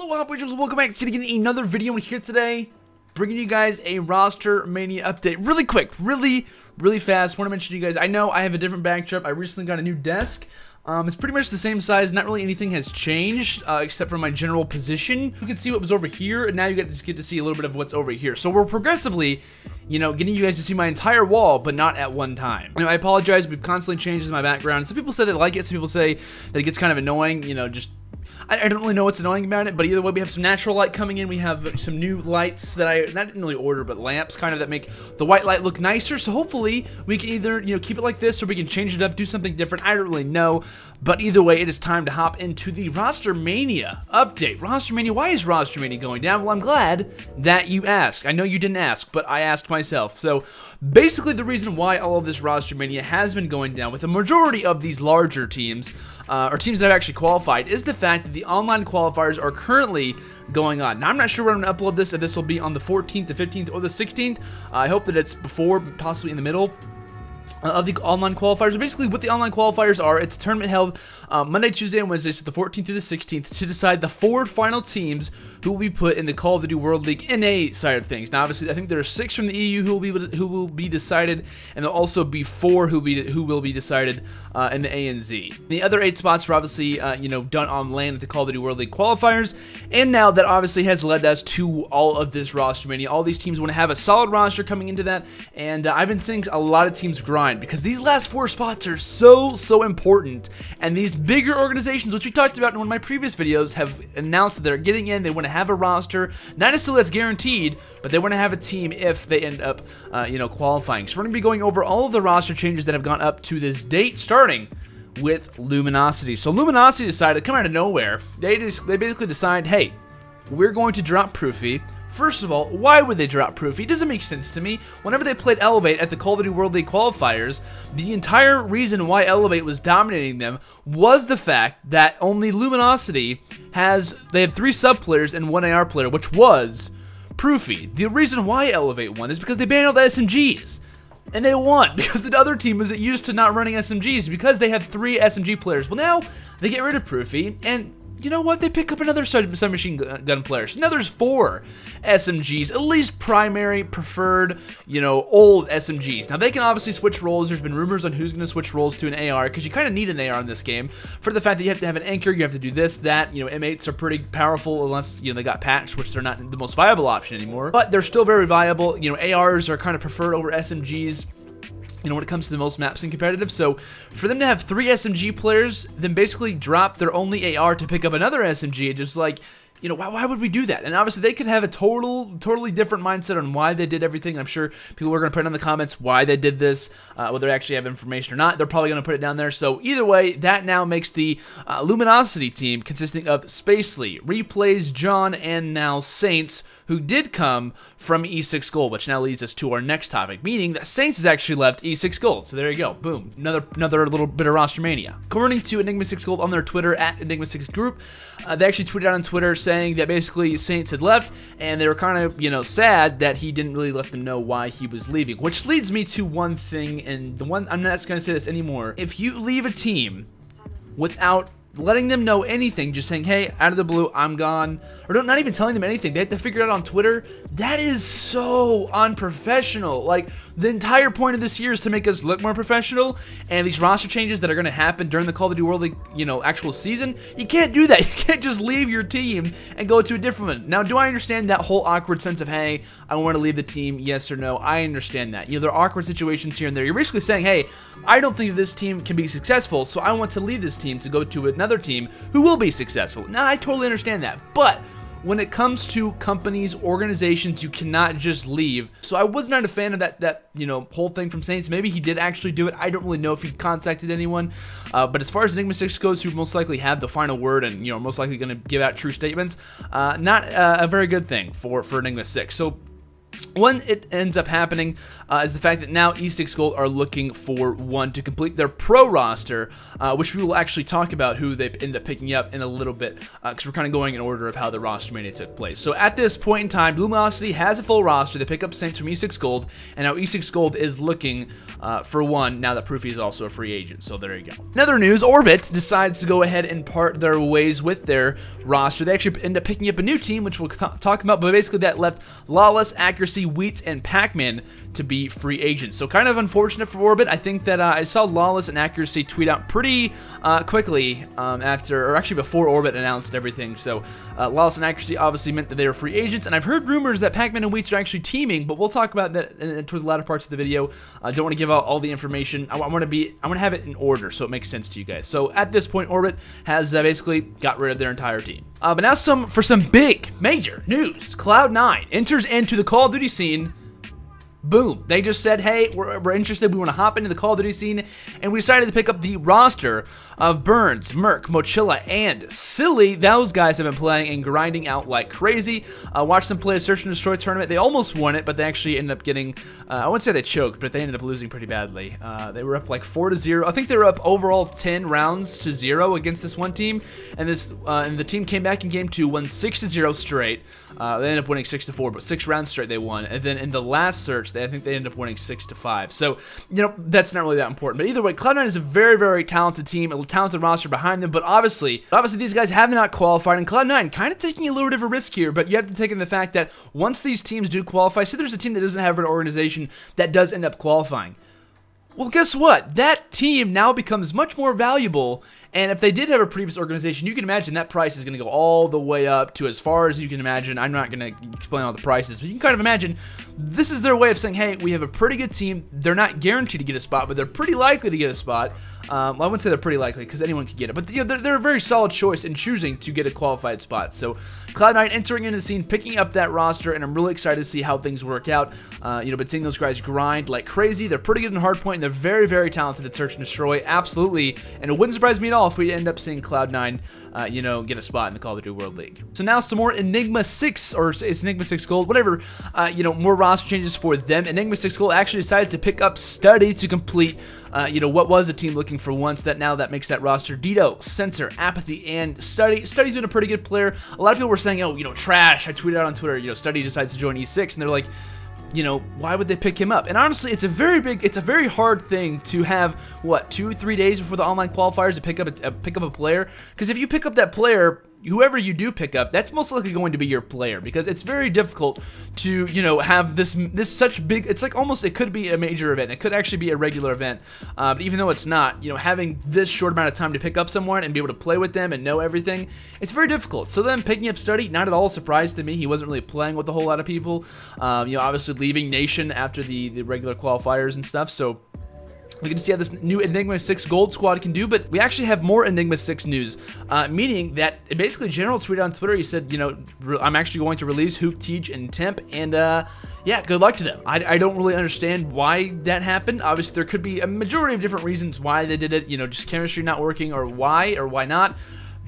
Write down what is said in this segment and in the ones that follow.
Hello, Operators. Welcome back to another video here today, bringing you guys a roster mania update. Really quick, really fast. Want to mention to you guys, I know I have a different backdrop. I recently got a new desk. It's pretty much the same size. Not really anything has changed except for my general position. You can see what was over here, and now you just get to see a little bit of what's over here. So we're progressively, getting you guys to see my entire wall, but not at one time. I apologize. We've constantly changed my background. Some people say they like it. Some people say that it gets kind of annoying. I don't really know what's annoying about it, but either way, we have some natural light coming in. We have some new lights that I didn't really order, but lamps kind of that make the white light look nicer. So hopefully we can either, keep it like this, or we can change it up, do something different. I don't really know, but either way, it is time to hop into the Roster Mania update. Roster Mania, why is Roster Mania going down? Well, I'm glad that you asked. I know you didn't ask, but I asked myself. So basically, the reason why all of this Roster Mania has been going down with the majority of these larger teams, or teams that have actually qualified, is the fact that the online qualifiers are currently going on. Now, I'm not sure when I'm going to upload this, if this will be on the 14th, the 15th, or the 16th. I hope that it's before, possibly in the middle of the online qualifiers. But basically, what the online qualifiers are, it's a tournament held Monday, Tuesday, and Wednesday, so the 14th through the 16th, to decide the 4 final teams who will be put in the Call of Duty World League NA side of things. Now, obviously, I think there are 6 from the EU who will be decided, and there'll also be 4 who will be decided in the ANZ. The other 8 spots were obviously, done on land at the Call of Duty World League qualifiers, and now that obviously has led us to all of this roster mania. All these teams want to have a solid roster coming into that, and I've been seeing a lot of teams grind because these last 4 spots are so important, and these bigger organizations, which we talked about in one of my previous videos, have announced that they're getting in. They want to have a roster, not necessarily that's guaranteed, but they want to have a team if they end up, qualifying. So we're going to be going over all of the roster changes that have gone up to this date, starting with Luminosity. So Luminosity decided to come out of nowhere. They basically decide, hey, we're going to drop Proofy. First of all, why would they drop Proofy? It doesn't make sense to me. Whenever they played Elevate at the Call of Duty World League qualifiers, the entire reason why Elevate was dominating them was the fact that only Luminosity they have 3 sub players and 1 AR player, which was Proofy. The reason why Elevate won is because they banned all the SMGs. And they won because the other team was used to not running SMGs because they had 3 SMG players. Well, now they get rid of Proofy, and you know what? They pick up another submachine gun player. So now there's 4 SMGs, at least primary, preferred, old SMGs. Now they can obviously switch roles. There's been rumors on who's going to switch roles to an AR, because you kind of need an AR in this game for the fact that you have to have an anchor, you have to do this, that. M8s are pretty powerful unless, they got patched, which they're not the most viable option anymore. But they're still very viable. ARs are kind of preferred over SMGs, when it comes to the most maps in competitive. So for them to have 3 SMG players, then basically drop their only AR to pick up another SMG, it just like, why would we do that? And obviously they could have a totally different mindset on why they did everything. I'm sure people are going to put in the comments why they did this, whether they actually have information or not. They're probably going to put it down there. So either way, that now makes the Luminosity team consisting of Spacely, Replays, John, and now Saints, who did come from E6 Gold, which now leads us to our next topic, meaning that Saints has actually left E6 Gold. So there you go, boom, another little bit of roster mania. According to Enigma 6 Gold on their Twitter at Enigma 6 Group, they actually tweeted out on Twitter saying that basically Saints had left, and they were kind of, sad that he didn't really let them know why he was leaving. Which leads me to one thing, and I'm not going to say this anymore. If you leave a team without letting them know anything, just saying, hey, out of the blue, I'm gone, or not even telling them anything, they have to figure it out on Twitter, that is so unprofessional. Like, the entire point of this year is to make us look more professional, and these roster changes that are going to happen during the Call of Duty World League, actual season, you can't do that. You can't just leave your team and go to a different one. Now, do I understand that whole awkward sense of, hey, I want to leave the team, yes or no? I understand that. There are awkward situations here and there. You're basically saying, hey, I don't think this team can be successful, so I want to leave this team to go to another team who will be successful. Now, I totally understand that, but when it comes to companies, organizations, you cannot just leave. So I was not a fan of that whole thing from Saints. Maybe he did actually do it. I don't really know if he contacted anyone. But as far as Enigma 6 goes, who most likely have the final word and, most likely going to give out true statements, not a very good thing for Enigma 6. So One, it ends up happening is the fact that now E6 Gold are looking for one to complete their pro roster, which we will actually talk about who they end up picking up in a little bit, because we're kind of going in order of how the roster mania took place. So at this point in time, Luminosity has a full roster. They pick up Saints from E6 Gold, and now E6 Gold is looking for one now that Proofy is also a free agent. So there you go. In other news, Orbit decides to go ahead and part their ways with their roster. They actually end up picking up a new team, which we'll talk about, but basically that left Lawless, Accuracy, Wheats, and Pac-Man to be free agents. So kind of unfortunate for Orbit. I think that I saw Lawless and Accuracy tweet out pretty quickly after, or actually before Orbit announced everything. So Lawless and Accuracy obviously meant that they were free agents, and I've heard rumors that Pac-Man and Wheats are actually teaming, but we'll talk about that towards the latter parts of the video. I don't want to give out all the information. I want to have it in order so it makes sense to you guys. So at this point, Orbit has basically got rid of their entire team. But now for some big, major news. Cloud9 enters into the Call of Duty scene. Boom. They just said, hey, we're interested. We want to hop into the Call of Duty scene. And we decided to pick up the roster of Burns, Merc, Mochilla, and Silly. Those guys have been playing and grinding out like crazy. Watched them play a Search and Destroy tournament. They almost won it, but they actually ended up getting, I wouldn't say they choked, but they ended up losing pretty badly. They were up like 4-0. I think they were up overall 10 rounds to 0 against this one team. And and the team came back in game 2, won 6-0 straight. They ended up winning 6-4, but 6 rounds straight they won. And then in the last search, I think they ended up winning 6-5. So, you know, that's not really that important. But either way, Cloud9 is a very, very talented team, a talented roster behind them. But obviously these guys have not qualified, and Cloud9 kind of taking a little bit of a risk here. But you have to take in the fact that once these teams do qualify, say there's a team that doesn't have an organization that does end up qualifying. Well, guess what? That team now becomes much more valuable, and if they did have a previous organization, you can imagine that price is going to go all the way up to as far as you can imagine. I'm not going to explain all the prices, but you can kind of imagine this is their way of saying, hey, we have a pretty good team. They're not guaranteed to get a spot, but they're pretty likely to get a spot. Well, I wouldn't say they're pretty likely because anyone could get it, but you know, they're a very solid choice in choosing to get a qualified spot. So Cloud9 entering into the scene, picking up that roster, and I'm really excited to see how things work out. You know, but seeing those guys grind like crazy, they're pretty good in hardpoint, and they're very, very talented at Search and Destroy, absolutely. And it wouldn't surprise me at all if we end up seeing Cloud9, you know, get a spot in the Call of Duty World League. So now some more Enigma 6, or it's Enigma 6 Gold, whatever, you know, more roster changes for them. Enigma 6 Gold actually decides to pick up Study to complete, you know, what was a team looking for once. That makes that roster Dito, Sensor, Apathy, and Study. Study's been a pretty good player. A lot of people were saying, oh, you know, trash. I tweeted out on Twitter, you know, Study decides to join E6, and they're like, you know, why would they pick him up? And honestly, it's a very hard thing to have, what, 2-3 days before the online qualifiers to pick up a player. Because if you pick up that player, whoever you do pick up, that's most likely going to be your player, because it's very difficult to, you know, have this such big, it's like almost, it could be a major event, it could actually be a regular event, but even though it's not, you know, having this short amount of time to pick up someone and be able to play with them and know everything, it's very difficult. So then picking up Study, not at all a surprise to me. He wasn't really playing with a whole lot of people, you know, obviously leaving Nation after the regular qualifiers and stuff, so we can see how this new Enigma 6 Gold squad can do, but we actually have more Enigma 6 news, meaning that basically General tweeted on Twitter, he said, you know, I'm actually going to release Hook, Teach, and Temp, and yeah, good luck to them. I don't really understand why that happened. Obviously, there could be a majority of different reasons why they did it, you know, just chemistry not working, or why not.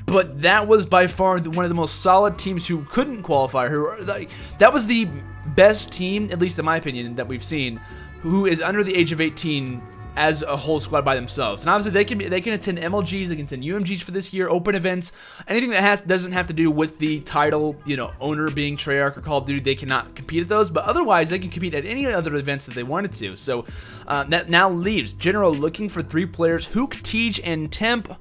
But that was by far one of the most solid teams who couldn't qualify. That was the best team, at least in my opinion, that we've seen, who is under the age of 18 as a whole squad by themselves. And obviously they can attend MLGs, they can attend UMGs for this year, open events, anything that doesn't have to do with the title, you know, owner being Treyarch or Call of Duty, they cannot compete at those, but otherwise they can compete at any other events that they wanted to. So that now leaves General looking for 3 players, Hook, Teach, and Temp.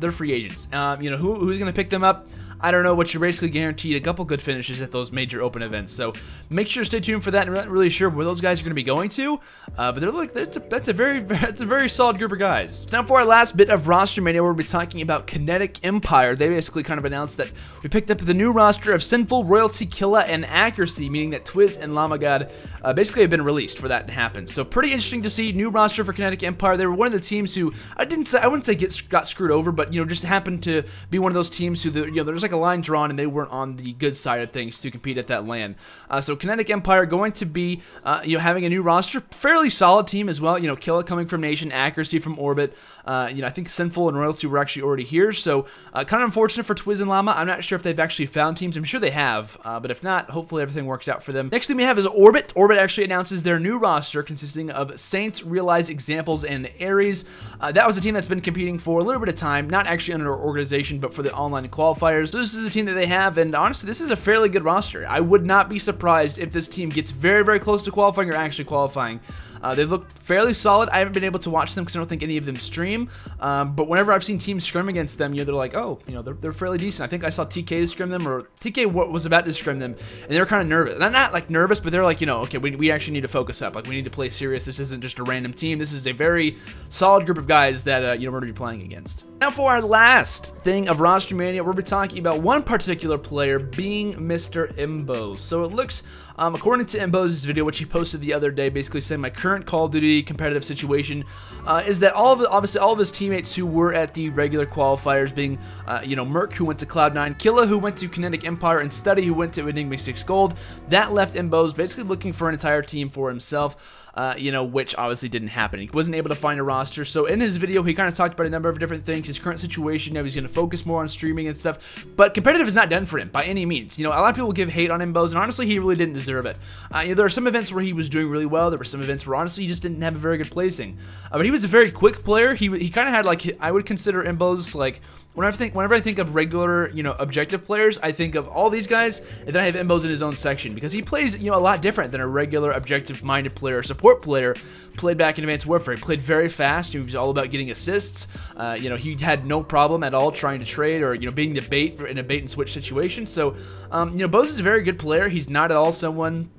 They're free agents. You know, who's going to pick them up? I don't know, but you're basically guaranteed a couple good finishes at those major open events. So make sure to stay tuned for that. I'm not really sure where those guys are going to be going to, but they're like that's a very solid group of guys. So now for our last bit of roster mania, we'll be talking about Kinetic Empire. They basically kind of announced that we picked up the new roster of Sinful, Royalty, Killa, and Accuracy, meaning that Twiz and Lamagod basically have been released for that to happen. So pretty interesting to see. New roster for Kinetic Empire. They were one of the teams who I wouldn't say got screwed over, but you know, just happened to be one of those teams who, you know, there's like like a line drawn, and they weren't on the good side of things to compete at that LAN. So Kinetic Empire going to be, having a new roster, fairly solid team as well. Killa coming from Nation, Accuracy from Orbit. I think Sinful and Royalty were actually already here, so kind of unfortunate for Twiz and Llama. I'm not sure if they've actually found teams. I'm sure they have, but if not, hopefully everything works out for them. Next thing we have is Orbit. Orbit actually announces their new roster consisting of Saints, Realize, Examples, and Ares. That was a team that's been competing for a little bit of time, not actually under our organization, but for the online qualifiers. So this is the team that they have, and honestly, this is a fairly good roster. I would not be surprised if this team gets very, very close to qualifying or actually qualifying. They look fairly solid. I haven't been able to watch them because I don't think any of them stream. But whenever I've seen teams scrim against them, they're like, oh, they're fairly decent. I think I saw TK scrim them, or TK was about to scrim them, and they were kind of nervous. Not like nervous, but they're like, okay, we actually need to focus up. Like, we need to play serious. This isn't just a random team. This is a very solid group of guys that we're going to be playing against. Now for our last thing of Roster Mania, we'll be talking about one particular player being Mr. Imbos. So it looks, according to Imbos' video, which he posted the other day, basically saying my current Call of Duty competitive situation is that obviously all of his teammates who were at the regular qualifiers, being Merc, who went to Cloud9, Killa, who went to Kinetic Empire, and Study, who went to Enigma 6 Gold, that left Imbos basically looking for an entire team for himself. Which obviously didn't happen. He wasn't able to find a roster. So in his video, he kind of talked about a number of different things, his current situation, he's going to focus more on streaming and stuff. But competitive is not done for him by any means. A lot of people give hate on Imbos, and honestly, he really didn't deserve it. There are some events where he was doing really well. There were some events where honestly he just didn't have a very good placing. But he was a very quick player. He kind of had, like, I would consider Imbos like, whenever I think of regular, objective players, I think of all these guys, and then I have Imbos in his own section, because he plays, a lot different than a regular objective-minded player or support player played back in Advanced Warfare. He played very fast. He was all about getting assists. He had no problem at all trying to trade or, being the bait in a bait-and-switch situation. So, Bose is a very good player. He's not at all someone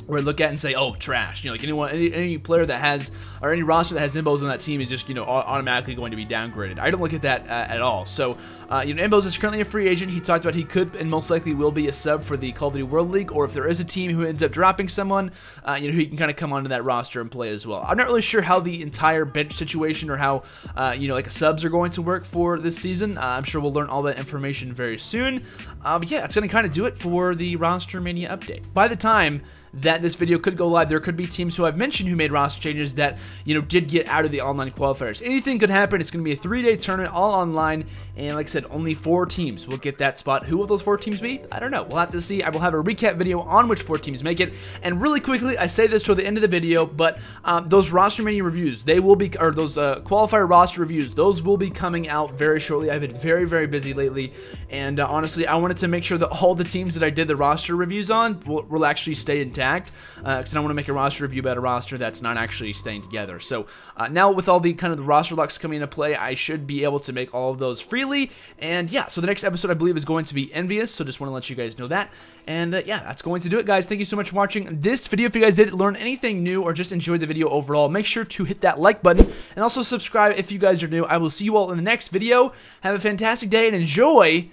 where I look at and say, oh, trash. Like any player that has, or any roster that has Imbos on that team is just, automatically going to be downgraded. I don't look at that at all. So, Imbos is currently a free agent. He talked about he could and most likely will be a sub for the Call of Duty World League, or if there is a team who ends up dropping someone, he can kind of come onto that roster and play as well. I'm not really sure how the entire bench situation or how, like subs are going to work for this season. I'm sure we'll learn all that information very soon. But yeah, it's going to kind of do it for the Roster Mania update. By the time that this video could go live, there could be teams who I've mentioned who made roster changes that, did get out of the online qualifiers. Anything could happen. It's going to be a 3-day tournament, all online, and like I said, only 4 teams will get that spot. Who will those 4 teams be? I don't know. We'll have to see. I will have a recap video on which 4 teams make it. And really quickly, I say this toward the end of the video, but those Roster Mania reviews, they will be, or those qualifier roster reviews, those will be coming out very shortly. I've been very, very busy lately, and honestly, I wanted to make sure that all the teams that I did the roster reviews on will actually stay intact, because I don't want to make a roster review about a roster that's not actually staying together. So now with all the kind of the roster locks coming into play, I should be able to make all of those freely. And yeah, so the next episode I believe is going to be Envious, so just want to let you guys know that. And yeah, that's going to do it, guys. Thank you so much for watching this video. If you guys did learn anything new or just enjoyed the video overall, make sure to hit that like button and also subscribe if you guys are new. I will see you all in the next video. Have a fantastic day and enjoy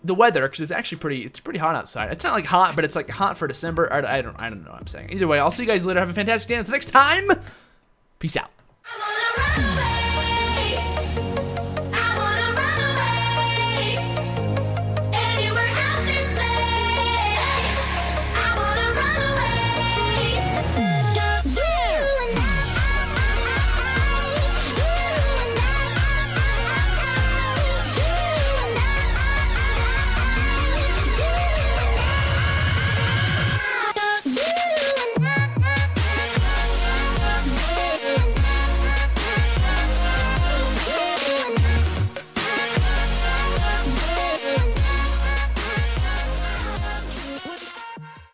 the weather, because it's actually pretty hot outside. It's not like hot, but it's like hot for December. I don't know what I'm saying. Either way, I'll see you guys later. Have a fantastic day. Until next time, peace out.